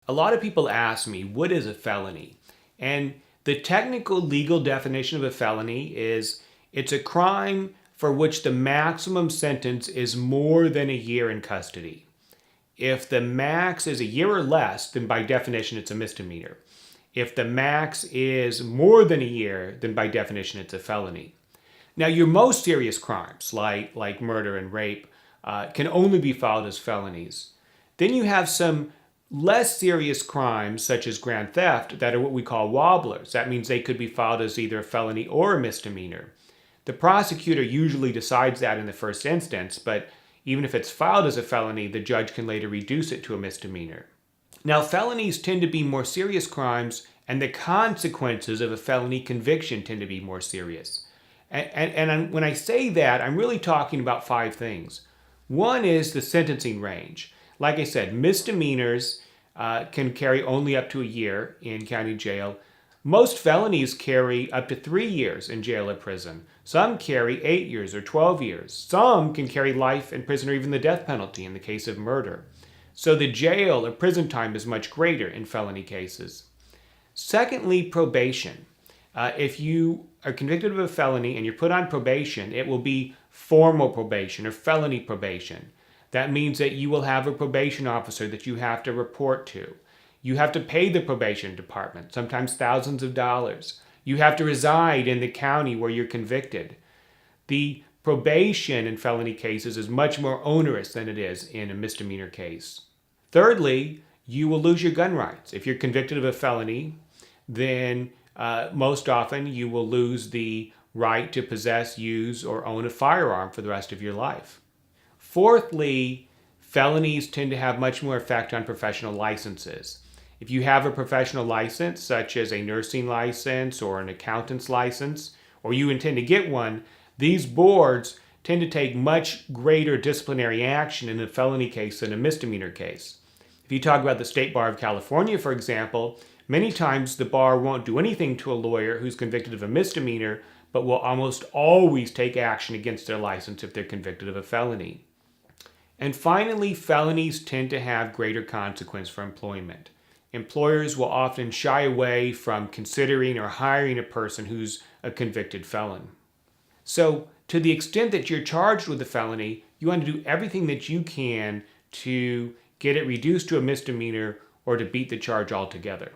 A lot of people ask me, what is a felony? And the technical legal definition of a felony is it's a crime for which the maximum sentence is more than a year in custody. If the max is a year or less, then by definition it's a misdemeanor. If the max is more than a year, then by definition it's a felony. Now, your most serious crimes, like murder and rape, can only be filed as felonies. Then you have some less serious crimes, such as grand theft, that are what we call wobblers. That means they could be filed as either a felony or a misdemeanor. The prosecutor usually decides that in the first instance, but even if it's filed as a felony, the judge can later reduce it to a misdemeanor. Now, felonies tend to be more serious crimes, and the consequences of a felony conviction tend to be more serious. And when I say that, I'm really talking about 5 things. One is the sentencing range. Like I said, misdemeanors can carry only up to a year in county jail. Most felonies carry up to 3 years in jail or prison. Some carry 8 years or 12 years. Some can carry life in prison or even the death penalty in the case of murder. So the jail or prison time is much greater in felony cases. Secondly, probation. If you are convicted of a felony and you're put on probation, it will be formal probation or felony probation. That means that you will have a probation officer that you have to report to. You have to pay the probation department, sometimes thousands of dollars. You have to reside in the county where you're convicted. The probation in felony cases is much more onerous than it is in a misdemeanor case. Thirdly, you will lose your gun rights. If you're convicted of a felony, then most often you will lose the right to possess, use, or own a firearm for the rest of your life. Fourthly, felonies tend to have much more effect on professional licenses. If you have a professional license, such as a nursing license or an accountant's license, or you intend to get one, these boards tend to take much greater disciplinary action in a felony case than a misdemeanor case. If you talk about the State Bar of California, for example, many times the bar won't do anything to a lawyer who's convicted of a misdemeanor, but will almost always take action against their license if they're convicted of a felony. And finally, felonies tend to have greater consequence for employment. Employers will often shy away from considering or hiring a person who's a convicted felon. So, to the extent that you're charged with a felony, you want to do everything that you can to get it reduced to a misdemeanor or to beat the charge altogether.